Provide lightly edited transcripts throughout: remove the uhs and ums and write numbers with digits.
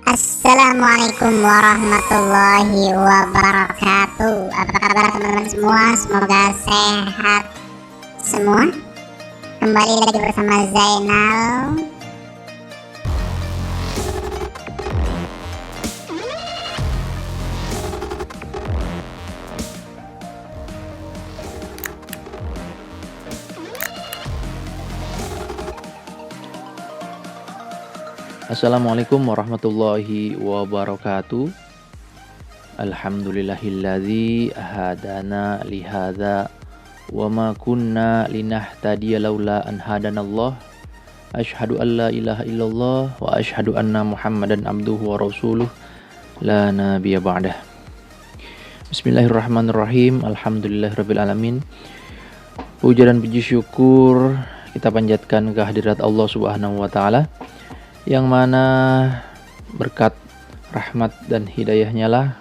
Assalamualaikum warahmatullahi wabarakatuh. Apa kabar teman-teman semua? Semoga sehat semua. Kembali lagi bersama Zainal. Assalamualaikum warahmatullahi wabarakatuh. Alhamdulillahilladzi hadana lihadza wa ma kunna linahtadiya laula an hadanallah. Asyhadu an la ilaha illallah wa asyhadu anna Muhammadan abduhu wa rasuluh la nabiyya ba'dah. Bismillahirrahmanirrahim. Alhamdulillahirabbil alamin. Puja dan puji syukur kita panjatkan kehadirat Allah Subhanahu wa taala, yang mana berkat rahmat dan hidayahnya lah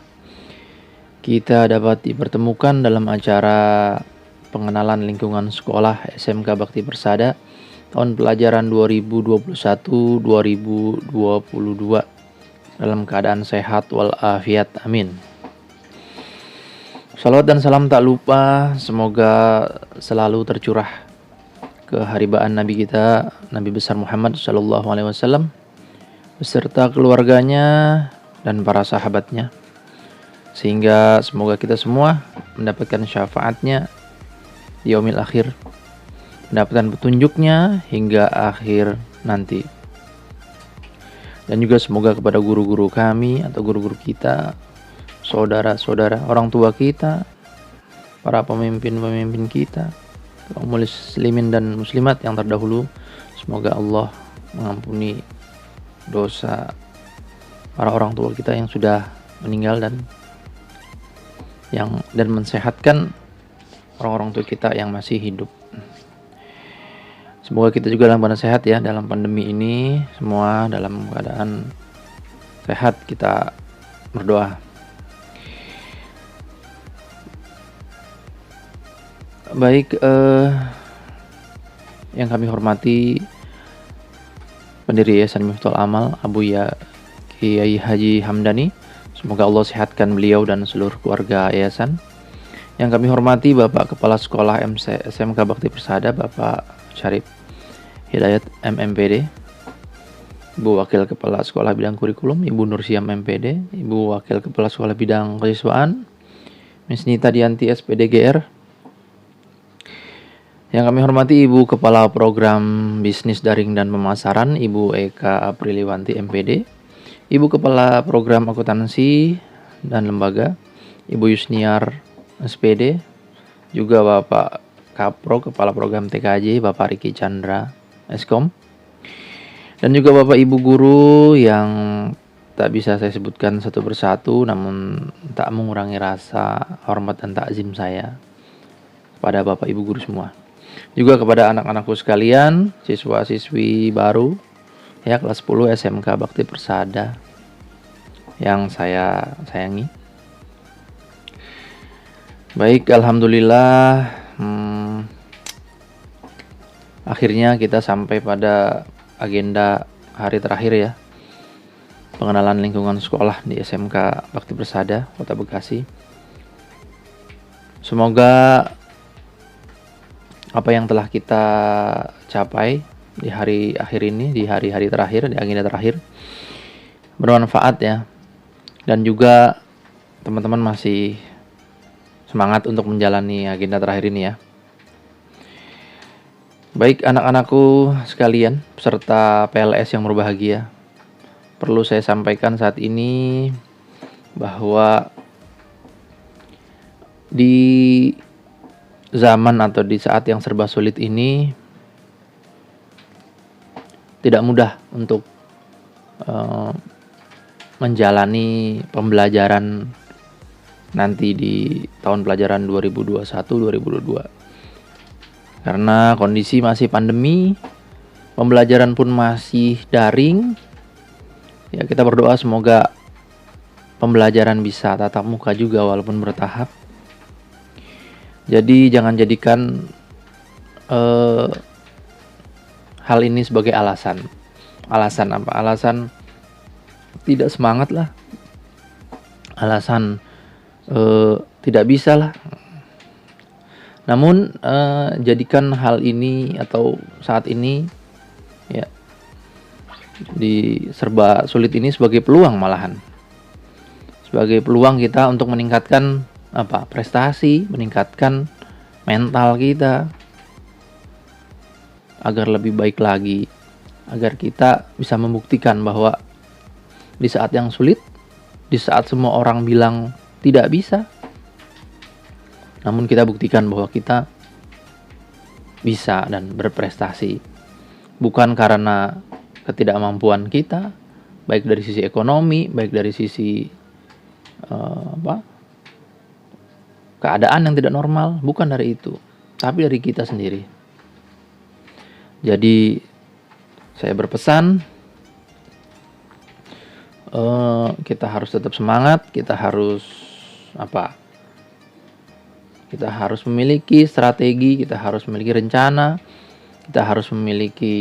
kita dapat dipertemukan dalam acara pengenalan lingkungan sekolah SMK Bakti Persada tahun pelajaran 2021-2022 dalam keadaan sehat walafiat, amin. Salawat dan salam tak lupa semoga selalu tercurah keharibaan Nabi kita, Nabi besar Muhammad SAW, beserta keluarganya dan para sahabatnya, sehingga semoga kita semua mendapatkan syafaatnya di yaumil akhir, mendapatkan petunjuknya hingga akhir nanti. Dan juga semoga kepada guru-guru kami atau guru-guru kita, saudara-saudara, orang tua kita, para pemimpin-pemimpin kita, kaum muslimin dan muslimat yang terdahulu, semoga Allah mengampuni dosa para orang tua kita yang sudah meninggal dan mensehatkan orang-orang tua kita yang masih hidup. Semoga kita juga dalam keadaan sehat ya dalam pandemi ini, semua dalam keadaan sehat, kita berdoa. Baik, yang kami hormati pendiri Yayasan Miftahul Amal Abu Ya Kiai Haji Hamdani, semoga Allah sehatkan beliau dan seluruh keluarga yayasan. Yang kami hormati Bapak Kepala Sekolah SMK Bakti Persada, Bapak Syarif Hidayat MMPD, Ibu Wakil Kepala Sekolah Bidang Kurikulum Ibu Nursiam MPD, Ibu Wakil Kepala Sekolah Bidang Kesiswaan Miss Nita Dianti SPDGR. Yang kami hormati Ibu Kepala Program Bisnis Daring dan Pemasaran Ibu Eka Apriliwanti MPD, Ibu Kepala Program Akuntansi dan Lembaga Ibu Yusniar SPD, juga Bapak Kapro Kepala Program TKJ Bapak Riki Chandra Eskom, dan juga Bapak Ibu guru yang tak bisa saya sebutkan satu persatu, namun tak mengurangi rasa hormat dan takzim saya kepada Bapak Ibu guru semua. Juga kepada anak-anakku sekalian, siswa-siswi baru ya kelas 10 SMK Bakti Persada yang saya sayangi. Baik, alhamdulillah, akhirnya kita sampai pada agenda hari terakhir ya, pengenalan lingkungan sekolah di SMK Bakti Persada Kota Bekasi. Semoga apa yang telah kita capai di hari akhir ini, di hari-hari terakhir, di agenda terakhir, bermanfaat ya. Dan juga teman-teman masih semangat untuk menjalani agenda terakhir ini ya. Baik anak-anakku sekalian, peserta PLS yang berbahagia, perlu saya sampaikan saat ini bahwa di zaman atau di saat yang serba sulit ini tidak mudah untuk menjalani pembelajaran nanti di tahun pelajaran 2021-2022. Karena kondisi masih pandemi, pembelajaran pun masih daring. Ya, kita berdoa semoga pembelajaran bisa tatap muka juga walaupun bertahap. Jadi jangan jadikan hal ini sebagai alasan. Alasan apa? Alasan tidak semangat lah, alasan tidak bisa lah. Namun jadikan hal ini atau saat ini ya di serba sulit ini sebagai peluang, malahan sebagai peluang kita untuk meningkatkan prestasi, meningkatkan mental kita agar lebih baik lagi, agar kita bisa membuktikan bahwa di saat yang sulit, di saat semua orang bilang tidak bisa, namun kita buktikan bahwa kita bisa dan berprestasi. Bukan karena ketidakmampuan kita, baik dari sisi ekonomi, baik dari sisi keadaan yang tidak normal, bukan dari itu, tapi dari kita sendiri. Jadi saya berpesan, kita harus tetap semangat, kita harus kita harus memiliki strategi, kita harus memiliki rencana, kita harus memiliki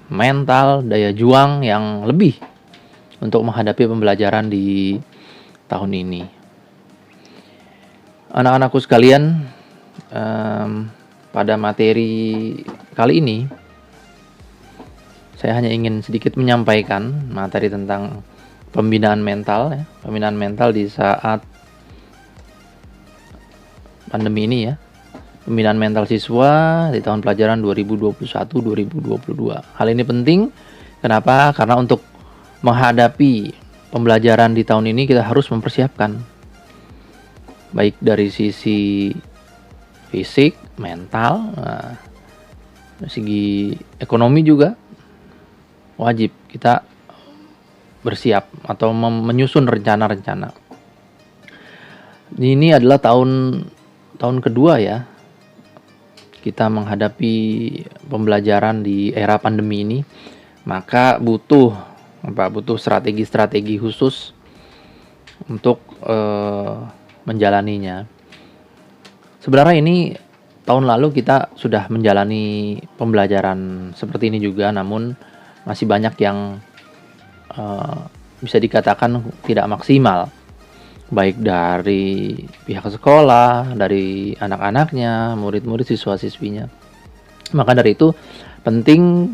mental, daya juang yang lebih untuk menghadapi pembelajaran di tahun ini. Anak-anakku sekalian, pada materi kali ini saya hanya ingin sedikit menyampaikan materi tentang pembinaan mental ya, pembinaan mental di saat pandemi ini ya. Pembinaan mental siswa di tahun pelajaran 2021-2022. Hal ini penting. Kenapa? Karena untuk menghadapi pembelajaran di tahun ini kita harus mempersiapkan, baik dari sisi fisik, mental, dari segi ekonomi juga wajib kita bersiap atau menyusun rencana-rencana. Ini adalah tahun kedua ya kita menghadapi pembelajaran di era pandemi ini, maka butuh strategi-strategi khusus untuk menjalaninya. Sebenarnya ini tahun lalu kita sudah menjalani pembelajaran seperti ini juga, namun masih banyak yang bisa dikatakan tidak maksimal, baik dari pihak sekolah, dari anak-anaknya, murid-murid, siswa-siswinya. Maka dari itu penting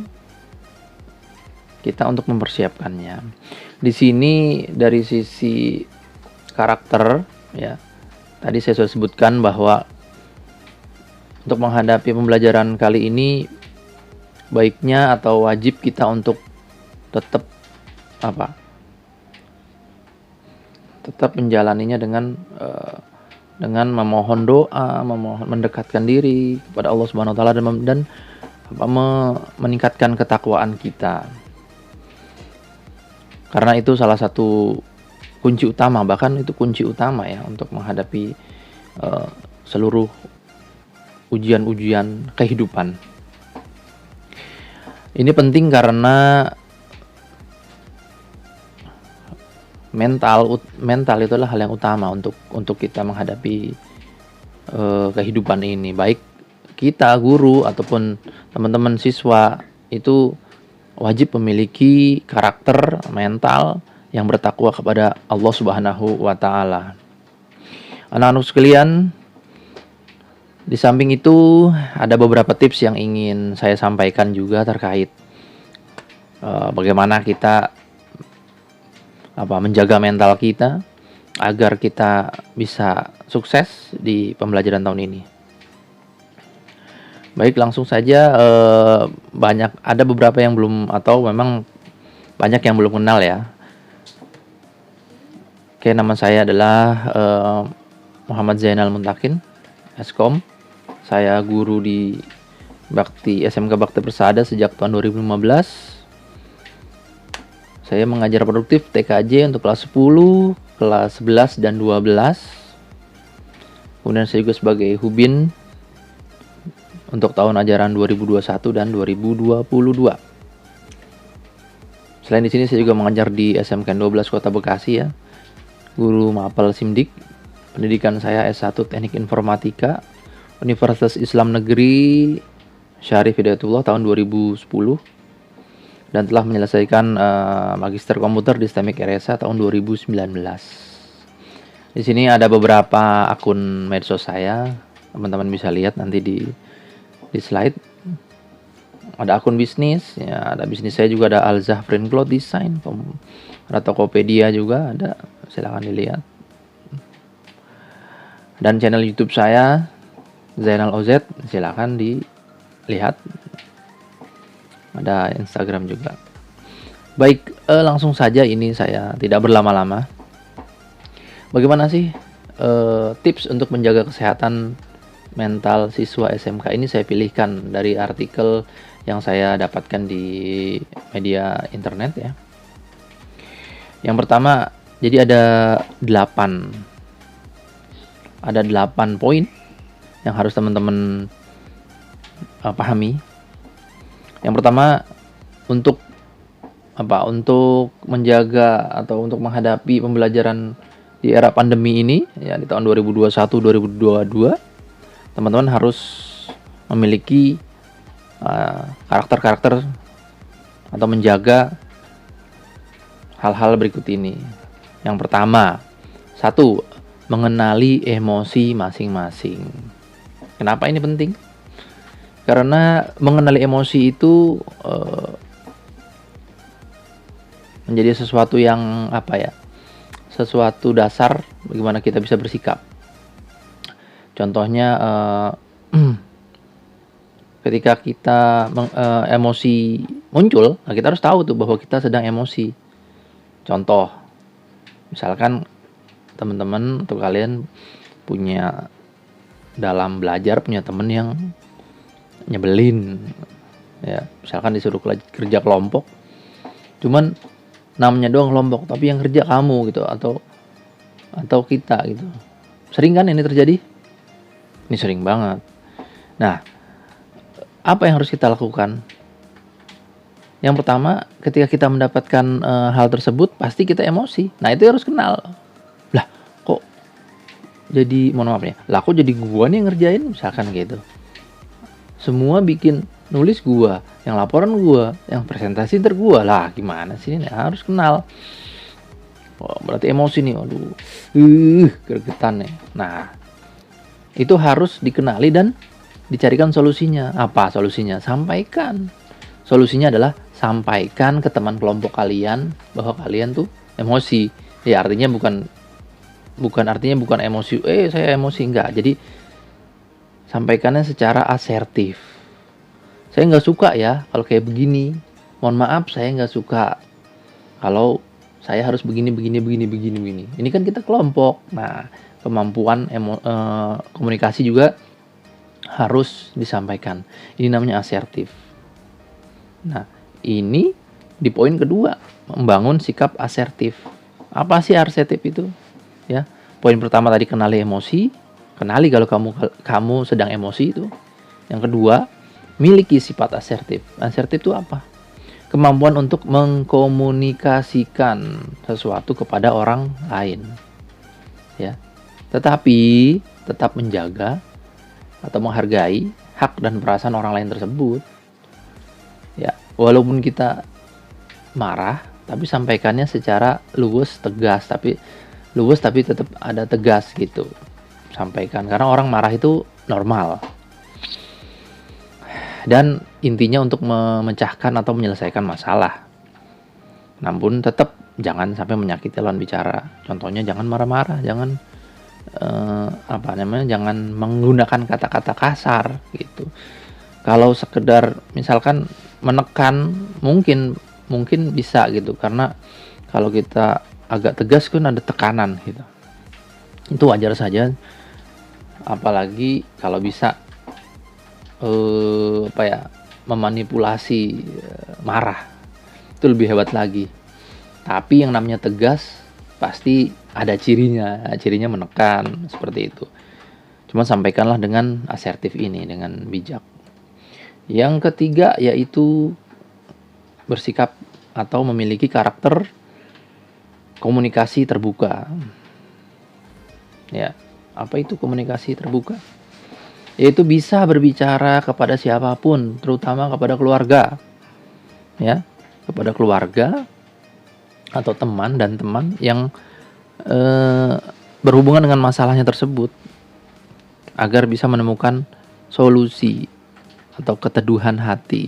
kita untuk mempersiapkannya. Di sini dari sisi karakter ya, tadi saya sudah sebutkan bahwa untuk menghadapi pembelajaran kali ini baiknya atau wajib kita untuk tetap menjalaninya dengan memohon doa, mendekatkan diri kepada Allah Subhanahu wa taala dan meningkatkan ketakwaan kita. Karena itu salah satu kunci utama, bahkan itu kunci utama ya untuk menghadapi seluruh ujian-ujian kehidupan. Ini penting karena mental itu adalah hal yang utama untuk kita menghadapi kehidupan ini. Baik kita guru ataupun teman-teman siswa itu wajib memiliki karakter mental yang bertakwa kepada Allah Subhanahu wa taala. Anak-anak sekalian, di samping itu ada beberapa tips yang ingin saya sampaikan juga terkait bagaimana kita menjaga mental kita agar kita bisa sukses di pembelajaran tahun ini. Baik, langsung saja. Ada beberapa yang belum, atau memang banyak yang belum kenal ya. Oke, nama saya adalah Muhammad Zainal Muntakin, Eskom. Saya guru di SMK Bakti Persada sejak tahun 2015. Saya mengajar produktif TKJ untuk kelas 10, kelas 11, dan 12. Kemudian saya juga sebagai Hubin untuk tahun ajaran 2021 dan 2022. Selain di sini saya juga mengajar di SMK 12 Kota Bekasi ya. Guru Mapel Simdik. Pendidikan saya S1 Teknik Informatika, Universitas Islam Negeri Syarif Hidayatullah tahun 2010. dan telah menyelesaikan Magister Komputer di STEMIC RSA tahun 2019. Di sini ada beberapa akun medsos saya, teman-teman bisa lihat nanti di slide. Ada akun bisnis, ya ada bisnis saya juga, ada Alzah Print Cloth Design, ada Tokopedia juga ada, silakan dilihat. Dan channel YouTube saya Zainal OZ, silakan dilihat. Ada Instagram juga. Baik, langsung saja, ini saya tidak berlama-lama. Bagaimana sih tips untuk menjaga kesehatan mental siswa SMK? Ini saya pilihkan dari artikel yang saya dapatkan di media internet ya. Yang pertama, jadi ada 8 poin yang harus teman-teman pahami. Yang pertama, untuk menjaga atau untuk menghadapi pembelajaran di era pandemi ini ya, di tahun 2021-2022, teman-teman harus memiliki karakter-karakter atau menjaga hal-hal berikut ini. Yang pertama, 1, mengenali emosi masing-masing. Kenapa ini penting? Karena mengenali emosi itu menjadi sesuatu yang sesuatu dasar bagaimana kita bisa bersikap. Contohnya ketika kita emosi muncul, nah kita harus tahu tuh bahwa kita sedang emosi. Contoh, misalkan teman-teman atau kalian punya dalam belajar punya teman yang nyebelin, ya misalkan disuruh kerja kelompok, cuman namanya doang kelompok, tapi yang kerja kamu gitu atau kita gitu. Sering kan ini terjadi? Ini sering banget. Nah, apa yang harus kita lakukan? Yang pertama, ketika kita mendapatkan hal tersebut, pasti kita emosi. Nah, itu harus kenal. Lah, kok jadi, mohon maaf ya, lah kok jadi gua nih yang ngerjain, misalkan gitu. Semua bikin nulis gua, yang laporan gua, yang presentasi gua. Lah, gimana sih ini? Harus kenal. Oh, berarti emosi nih, waduh, gregetan nih. Nah, itu harus dikenali dan dicarikan solusinya. Apa solusinya? Sampaikan. Solusinya adalah sampaikan ke teman kelompok kalian bahwa kalian tuh emosi. Ya artinya bukan emosi, saya emosi, enggak. Jadi sampaikannya secara asertif. Saya nggak suka ya kalau kayak begini. Mohon maaf, saya nggak suka kalau saya harus begini. Ini kan kita kelompok. Nah, kemampuan komunikasi juga harus disampaikan. Ini namanya asertif. Nah, ini di poin kedua, membangun sikap asertif. Apa sih asertif itu? Ya, poin pertama tadi kenali emosi, kenali kalau kamu sedang emosi itu. Yang kedua, miliki sifat asertif. Asertif itu apa? Kemampuan untuk mengkomunikasikan sesuatu kepada orang lain. Ya. Tetapi tetap menjaga atau menghargai hak dan perasaan orang lain tersebut. Ya, walaupun kita marah, tapi sampaikannya secara luwes, tegas, tapi tetap ada tegas gitu. Sampaikan, karena orang marah itu normal. Dan intinya untuk memecahkan atau menyelesaikan masalah. Namun tetap jangan sampai menyakiti lawan bicara. Contohnya jangan marah-marah, jangan jangan menggunakan kata-kata kasar gitu. Kalau sekedar misalkan menekan, mungkin bisa gitu, karena kalau kita agak tegas kan ada tekanan gitu. Itu wajar saja, apalagi kalau bisa memanipulasi marah, itu lebih hebat lagi. Tapi yang namanya tegas pasti ada cirinya menekan, seperti itu. Cuma sampaikanlah dengan asertif ini, dengan bijak. Yang ketiga yaitu bersikap atau memiliki karakter komunikasi terbuka. Ya, apa itu komunikasi terbuka? Yaitu bisa berbicara kepada siapapun, terutama kepada keluarga. Ya, kepada keluarga atau teman dan teman yang berhubungan dengan masalahnya tersebut agar bisa menemukan solusi atau keteduhan hati.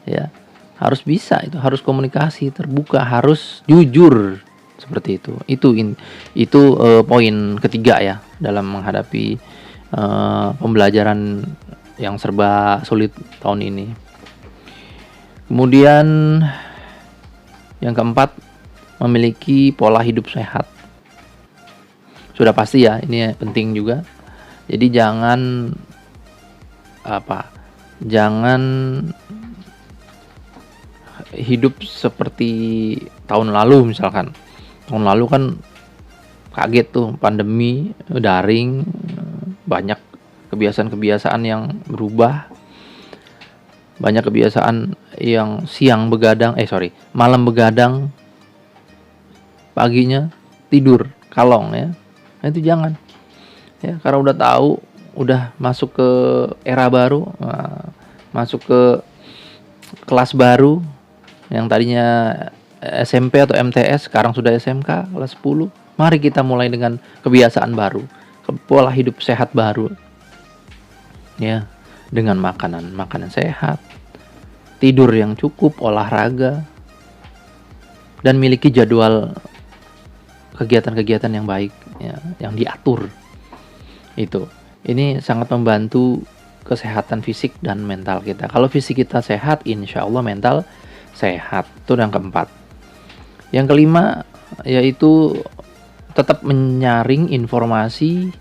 Ya, harus bisa itu, harus komunikasi terbuka, harus jujur seperti itu. Itu poin ketiga ya dalam menghadapi pembelajaran yang serba sulit tahun ini. Kemudian yang keempat, memiliki pola hidup sehat. Sudah pasti ya, ini penting juga. Jadi jangan hidup seperti tahun lalu misalkan. Tahun lalu kan kaget tuh, pandemi, daring, banyak kebiasaan-kebiasaan yang berubah. Banyak kebiasaan yang malam begadang, paginya tidur kalong ya. Nah, itu jangan. Ya, karena udah tahu, udah masuk ke era baru, masuk ke kelas baru yang tadinya SMP atau MTS, sekarang sudah SMK kelas 10. Mari kita mulai dengan kebiasaan baru, pola hidup sehat baru. Ya, dengan makanan sehat, tidur yang cukup, olahraga, dan miliki jadwal kegiatan-kegiatan yang baik ya, yang diatur. Ini sangat membantu kesehatan fisik dan mental kita. Kalau fisik kita sehat, insya Allah mental sehat. Itu yang keempat. Yang kelima yaitu tetap menyaring informasi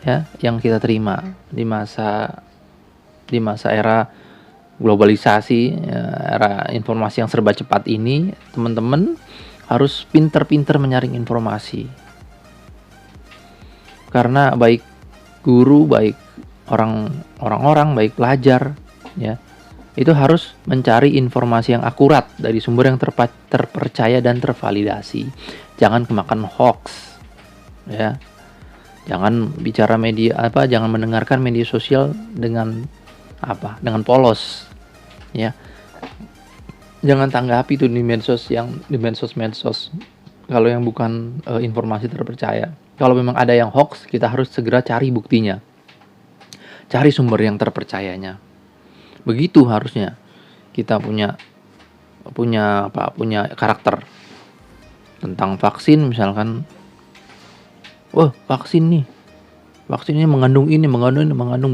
ya yang kita terima di masa era globalisasi ya, era informasi yang serba cepat ini. Teman-teman harus pintar-pintar menyaring informasi, karena baik guru, baik orang-orang, baik pelajar ya, itu harus mencari informasi yang akurat dari sumber yang terpercaya dan tervalidasi. Jangan kemakan hoax ya. Jangan bicara jangan mendengarkan media sosial dengan polos ya. Jangan tanggapi itu di medsos kalau yang bukan informasi terpercaya. Kalau memang ada yang hoax, kita harus segera cari buktinya. Cari sumber yang terpercayanya. Begitu harusnya kita punya karakter. Tentang vaksin misalkan, vaksin ini mengandung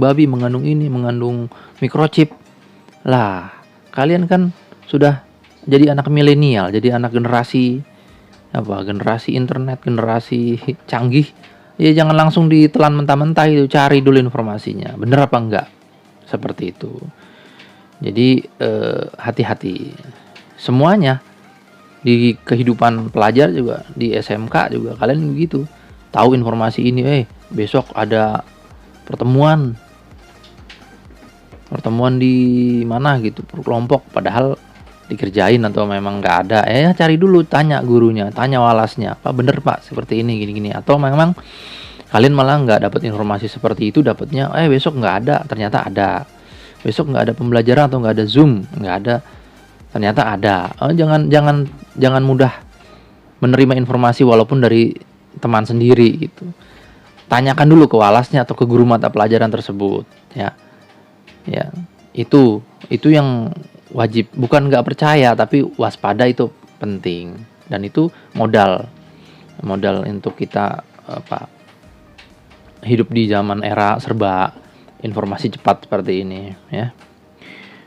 babi, mengandung mikrochip. Lah, kalian kan sudah jadi anak milenial, jadi anak generasi internet, generasi canggih. Ya jangan langsung ditelan mentah-mentah itu, cari dulu informasinya, bener apa enggak. Seperti itu. Jadi hati-hati. Semuanya di kehidupan pelajar juga, di SMK juga kalian begitu. Tahu informasi ini, besok ada pertemuan di mana gitu, per kelompok, padahal dikerjain atau memang nggak ada, cari dulu, tanya gurunya, tanya walasnya, Pak bener Pak seperti ini gini, atau memang kalian malah nggak dapat informasi seperti itu, dapatnya besok nggak ada, ternyata ada, besok nggak ada pembelajaran atau nggak ada Zoom, nggak ada, ternyata ada. Jangan mudah menerima informasi walaupun dari teman sendiri gitu. Tanyakan dulu ke walasnya atau ke guru mata pelajaran tersebut ya. Itu yang wajib, bukan nggak percaya tapi waspada, itu penting, dan itu modal untuk kita hidup di zaman era serba informasi cepat seperti ini ya.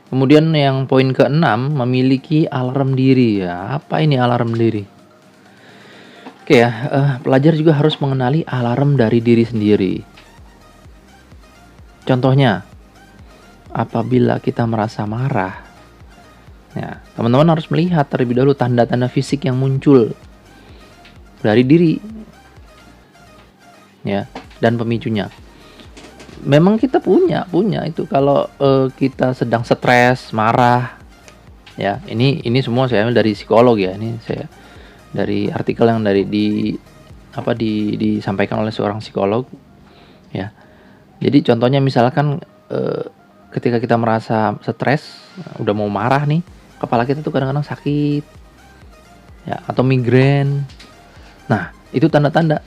Kemudian yang poin ke-6, memiliki alarm diri ya. Apa ini alarm diri? Oke ya, pelajar juga harus mengenali alarm dari diri sendiri. Contohnya, apabila kita merasa marah, ya, teman-teman harus melihat terlebih dahulu tanda-tanda fisik yang muncul dari diri, ya, dan pemicunya. Memang kita punya itu kalau kita sedang stres, marah, ya. Ini semua saya ambil dari psikolog ya. Ini saya dari artikel yang disampaikan oleh seorang psikolog, ya. Jadi contohnya misalkan ketika kita merasa stres, udah mau marah nih, kepala kita tuh kadang-kadang sakit ya, atau migrain. Nah, itu tanda-tanda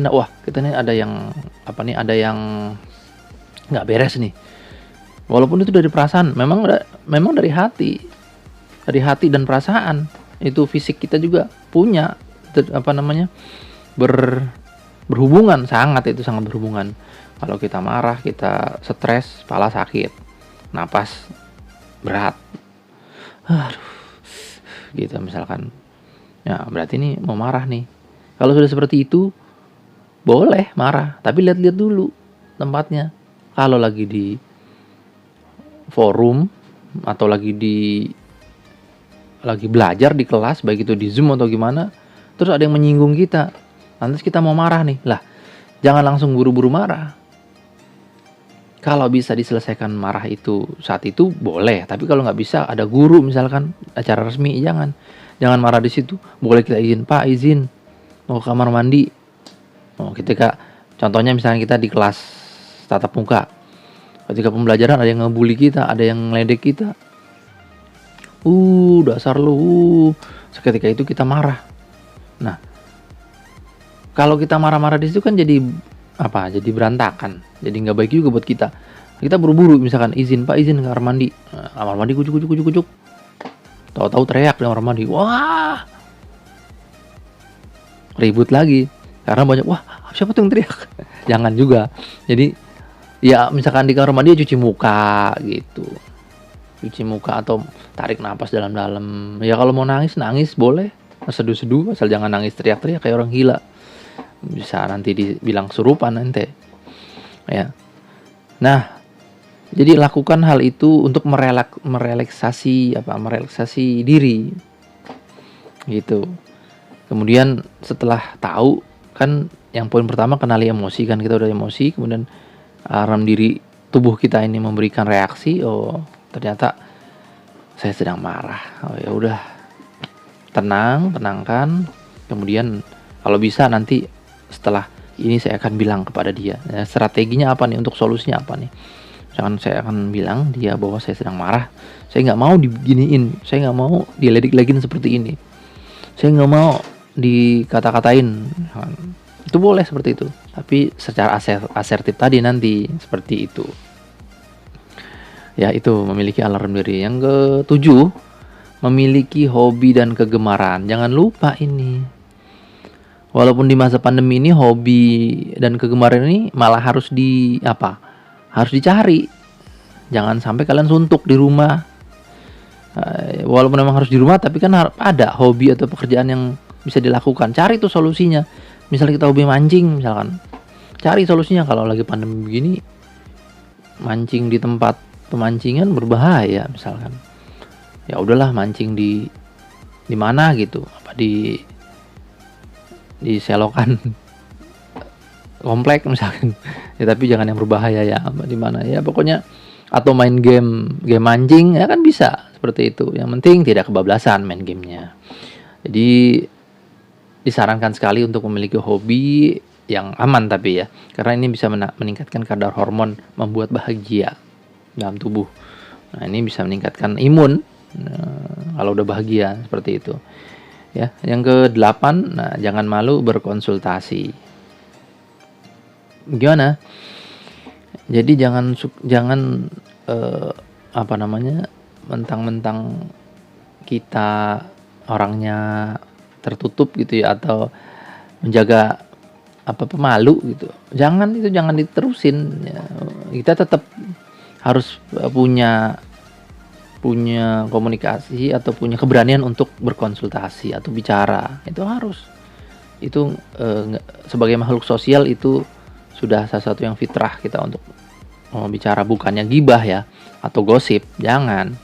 wah kita nih ada yang ada yang nggak beres nih. Walaupun itu dari perasaan, memang dari hati dan perasaan. Itu fisik kita juga punya berhubungan, sangat berhubungan. Kalau kita marah, kita stres, kepala sakit, napas berat, aduh, gitu misalkan. Ya berarti ini mau marah nih. Kalau sudah seperti itu, boleh marah, tapi lihat-lihat dulu tempatnya. Kalau lagi di forum atau lagi belajar di kelas, baik itu di Zoom atau gimana, terus ada yang menyinggung kita, lantas kita mau marah nih, lah jangan langsung buru-buru marah. Kalau bisa diselesaikan marah itu saat itu boleh, tapi kalau nggak bisa, ada guru misalkan acara resmi, jangan marah di situ. Boleh kita izin, Pak izin mau ke kamar mandi. Ketika contohnya misalnya kita di kelas tatap muka, ketika pembelajaran ada yang ngebully kita, ada yang ngeledek kita, dasar lu, seketika itu kita marah. Nah, kalau kita marah-marah di situ kan jadi berantakan, jadi nggak baik juga buat kita. Kita buru-buru misalkan izin, Pak izin ke kamar mandi. Nah, kamar mandi kucuk, tahu-tahu teriak di kamar mandi, wah, ribut lagi karena banyak, wah siapa tuh yang teriak. Jangan juga. Jadi ya misalkan di kamar mandi cuci muka gitu, atau tarik napas dalam-dalam. Ya kalau mau nangis boleh, seduh-seduh, asal jangan nangis teriak-teriak kayak orang gila, bisa nanti dibilang surupan nanti ya. Nah, jadi lakukan hal itu untuk merelaksasi diri gitu. Kemudian setelah tahu kan, yang poin pertama kenali emosi kan, kita udah emosi, kemudian alarm diri tubuh kita ini memberikan reaksi, oh ternyata saya sedang marah. Oh ya udah, tenangkan. Kemudian kalau bisa nanti setelah ini saya akan bilang kepada dia, ya, strateginya apa nih, untuk solusinya apa nih. Misalkan saya akan bilang dia bahwa saya sedang marah, saya nggak mau diginiin, saya nggak mau diledek-ledekin seperti ini, saya nggak mau dikata-katain. Itu boleh seperti itu, tapi secara asertif tadi nanti seperti itu. Ya, itu memiliki alarm diri. Yang ke-7, memiliki hobi dan kegemaran. Jangan lupa ini. Walaupun di masa pandemi ini hobi dan kegemaran ini malah harus harus dicari. Jangan sampai kalian suntuk di rumah. Walaupun memang harus di rumah, tapi kan ada hobi atau pekerjaan yang bisa dilakukan. Cari tuh solusinya. Misalnya kita hobi mancing misalkan, cari solusinya. Kalau lagi pandemi begini, mancing di tempat pemancingan berbahaya misalkan, ya udahlah mancing di mana gitu, di selokan komplek misalkan ya, tapi jangan yang berbahaya ya, di mana ya pokoknya. Atau main game mancing ya kan bisa seperti itu, yang penting tidak kebablasan main gamenya. Jadi disarankan sekali untuk memiliki hobi yang aman, tapi ya, karena ini bisa meningkatkan kadar hormon membuat bahagia dalam tubuh. Nah, ini bisa meningkatkan imun kalau udah bahagia seperti itu. Ya, yang ke-8, nah jangan malu berkonsultasi. Gimana? Jadi jangan mentang-mentang kita orangnya tertutup gitu ya, atau menjaga pemalu gitu. Jangan diterusin ya. Kita tetap harus punya komunikasi atau punya keberanian untuk berkonsultasi atau bicara. Itu harus. Itu sebagai makhluk sosial itu sudah salah satu yang fitrah kita untuk bicara, bukannya gibah ya atau gosip. Jangan.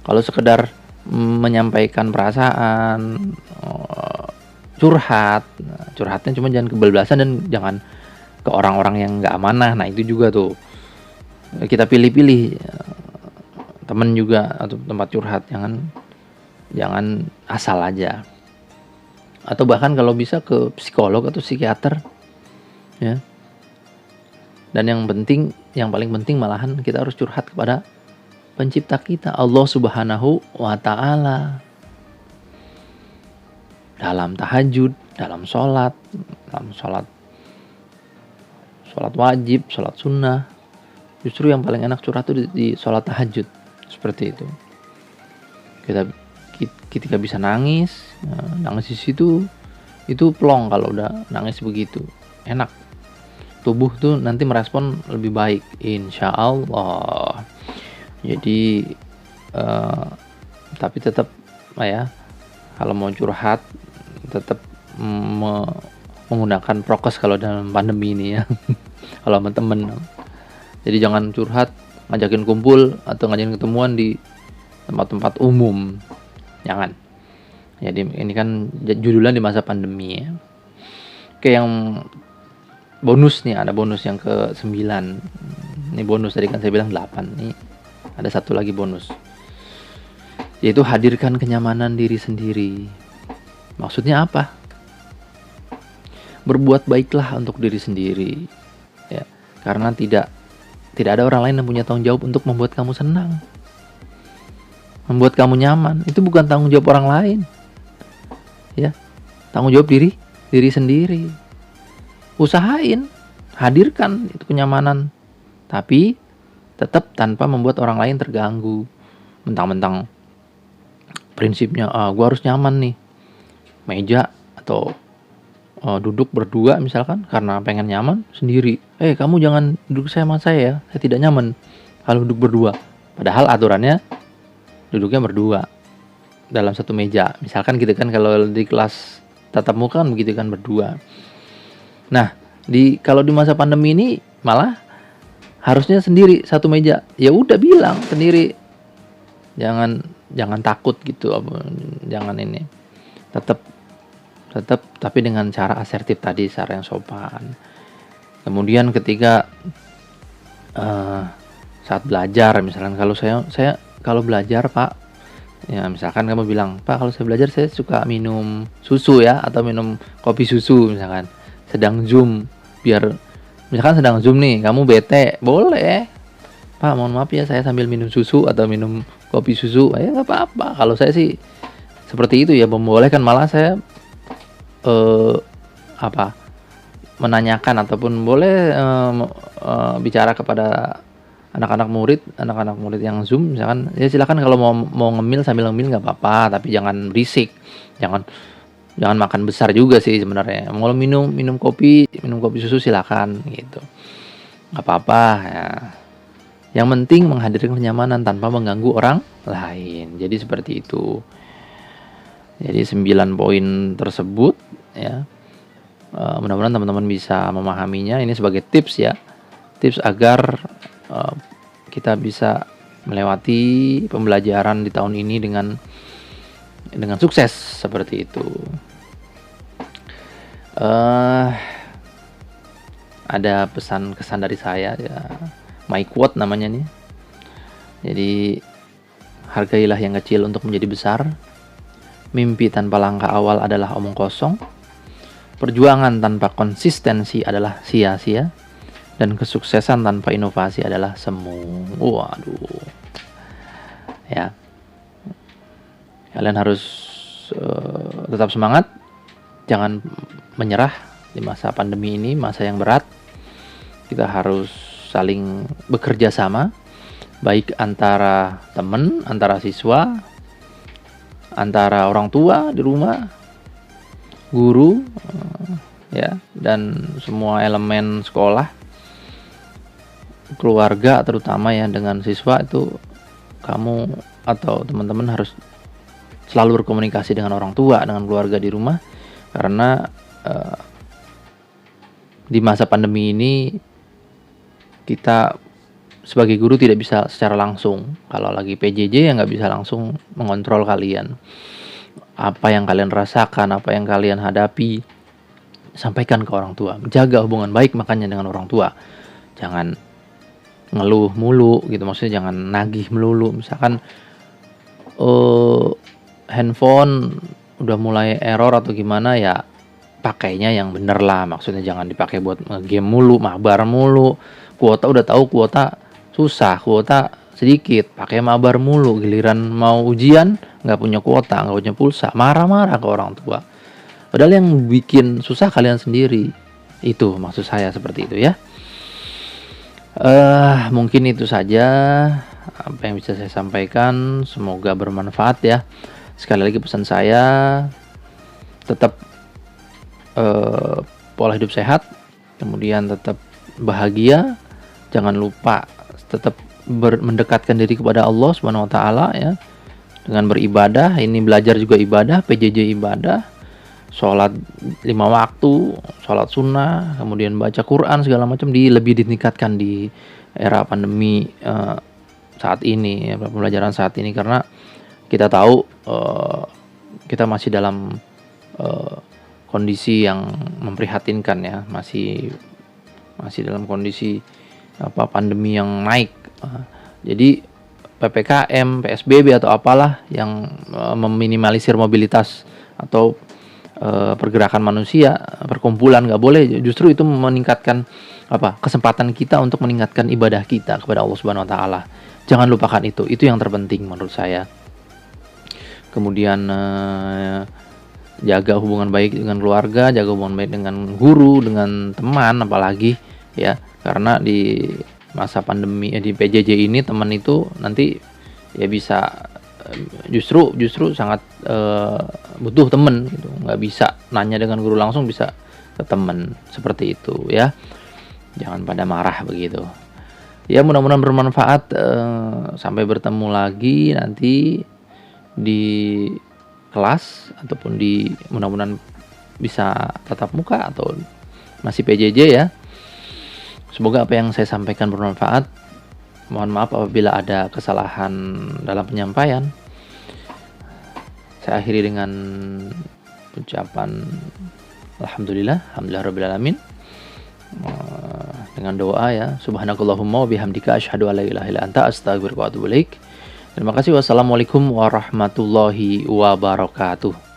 Kalau sekedar menyampaikan perasaan, curhatnya cuma jangan kebablasan dan jangan ke orang-orang yang nggak amanah. Nah itu juga tuh, kita pilih-pilih temen juga atau tempat curhat, jangan asal aja. Atau bahkan kalau bisa ke psikolog atau psikiater ya. Dan yang paling penting malahan kita harus curhat kepada pencipta kita, Allah Subhanahu wa Ta'ala. Dalam tahajud, dalam sholat wajib, sholat sunnah, justru yang paling enak curhat itu di sholat tahajud, seperti itu. Kita ketika bisa nangis di situ, itu plong kalau udah nangis begitu, enak. Tubuh tuh nanti merespon lebih baik, insya Allah. Jadi tapi tetap ya, kalau mau curhat tetap menggunakan prokes kalau dalam pandemi ini ya. Kalau sama temen, jadi jangan curhat ngajakin kumpul atau ngajakin ketemuan di tempat-tempat umum, jangan. Jadi ini kan judulnya di masa pandemi ya. Oke, yang bonus nih, ada bonus yang ke-9. Ini bonus, tadi kan saya bilang 8 nih. Ada satu lagi bonus, yaitu hadirkan kenyamanan diri sendiri. Maksudnya apa? Berbuat baiklah untuk diri sendiri ya, karena tidak ada orang lain yang punya tanggung jawab untuk membuat kamu senang, membuat kamu nyaman. Itu bukan tanggung jawab orang lain ya, tanggung jawab diri sendiri. Usahain hadirkan itu kenyamanan, tapi tetap tanpa membuat orang lain terganggu. Mentang-mentang prinsipnya gue harus nyaman nih, meja atau duduk berdua misalkan karena pengen nyaman sendiri. Kamu jangan duduk sama saya ya, saya tidak nyaman kalau duduk berdua. Padahal aturannya duduknya berdua dalam satu meja. Misalkan gitu kan, kalau di kelas tatap muka kan begitu kan, berdua. Nah, kalau di masa pandemi ini malah harusnya sendiri satu meja. Ya udah bilang sendiri. Jangan takut gitu, jangan ini. Tetap tapi dengan cara asertif tadi, cara yang sopan. Kemudian ketika saat belajar, misalkan kalau saya kalau belajar, Pak, ya misalkan kamu bilang, Pak, kalau saya belajar saya suka minum susu ya, atau minum kopi susu misalkan, sedang Zoom, misalkan sedang Zoom nih, kamu bete, boleh, Pak, mohon maaf ya, saya sambil minum susu atau minum kopi susu, ya nggak apa-apa. Kalau saya sih seperti itu ya, membolehkan. Malah saya menanyakan ataupun boleh bicara kepada anak-anak murid yang Zoom misalkan, ya silakan kalau mau ngemil sambil ngemil nggak apa-apa, tapi jangan berisik, jangan makan besar juga sih sebenarnya. Mau minum kopi susu silakan gitu, nggak apa-apa ya. Yang penting menghadirkan kenyamanan tanpa mengganggu orang lain. Jadi seperti itu. Jadi 9 poin tersebut ya, mudah-mudahan teman-teman bisa memahaminya. Ini sebagai tips ya, tips agar kita bisa melewati pembelajaran di tahun ini dengan sukses seperti itu. Ada pesan kesan dari saya ya, my quote namanya nih. Jadi, hargailah yang kecil untuk menjadi besar. Mimpi tanpa langkah awal adalah omong kosong. Perjuangan tanpa konsistensi adalah sia-sia. Dan kesuksesan tanpa inovasi adalah semu. Waduh. Ya. Kalian harus tetap semangat. Jangan menyerah di masa pandemi ini, masa yang berat. Kita harus saling bekerja sama, baik antara teman, antara siswa, antara orang tua di rumah, guru, ya, dan semua elemen sekolah, keluarga terutama ya. Dengan siswa itu kamu atau teman-teman harus selalu berkomunikasi dengan orang tua, dengan keluarga di rumah, karena di masa pandemi ini kita sebagai guru tidak bisa secara langsung. Kalau lagi PJJ ya nggak bisa langsung mengontrol kalian. Apa yang kalian rasakan, apa yang kalian hadapi, sampaikan ke orang tua. Jaga hubungan baik makanya dengan orang tua. Jangan ngeluh mulu gitu, maksudnya jangan nagih melulu. Misalkan handphone udah mulai error atau gimana ya, pakainya yang bener lah. Maksudnya jangan dipakai buat game mulu, mabar mulu. Kuota udah tahu kuota susah, kuota sedikit, pakai mabar mulu, giliran mau ujian nggak punya kuota, nggak punya pulsa, marah-marah ke orang tua. Padahal yang bikin susah kalian sendiri. Itu maksud saya seperti itu ya. Mungkin itu saja apa yang bisa saya sampaikan. Semoga bermanfaat ya. Sekali lagi pesan saya, tetap pola hidup sehat, kemudian tetap bahagia, jangan lupa tetap mendekatkan diri kepada Allah Subhanahu wa taala ya. Dengan beribadah, ini belajar juga ibadah, PJJ ibadah, sholat 5 waktu, sholat sunnah, kemudian baca Quran segala macam lebih ditingkatkan di era pandemi saat ini, ya, pembelajaran saat ini, karena kita tahu kita masih dalam kondisi yang memprihatinkan ya, masih dalam kondisi pandemi yang naik. Jadi PPKM, PSBB atau apalah yang meminimalisir mobilitas atau pergerakan manusia, perkumpulan nggak boleh. Justru itu meningkatkan kesempatan kita untuk meningkatkan ibadah kita kepada Allah Subhanahu wa taala. Jangan lupakan itu yang terpenting menurut saya. Kemudian jaga hubungan baik dengan keluarga, jaga hubungan baik dengan guru, dengan teman apalagi ya, karena di masa pandemi di PJJ ini teman itu nanti ya bisa justru sangat butuh teman gitu, nggak bisa nanya dengan guru langsung, bisa ke teman, seperti itu ya. Jangan pada marah begitu ya. Mudah-mudahan bermanfaat. Sampai bertemu lagi nanti di kelas ataupun mudah-mudahan bisa tatap muka atau masih PJJ ya. Semoga apa yang saya sampaikan bermanfaat. Mohon maaf apabila ada kesalahan dalam penyampaian. Saya akhiri dengan ucapan alhamdulillah rabbil alamin, dengan doa ya, subhanakallahumma wa bihamdika asyhadu an la ilaha illa anta astaghfiruka wa atubu ilaik. Terima kasih. Wassalamualaikum warahmatullahi wabarakatuh.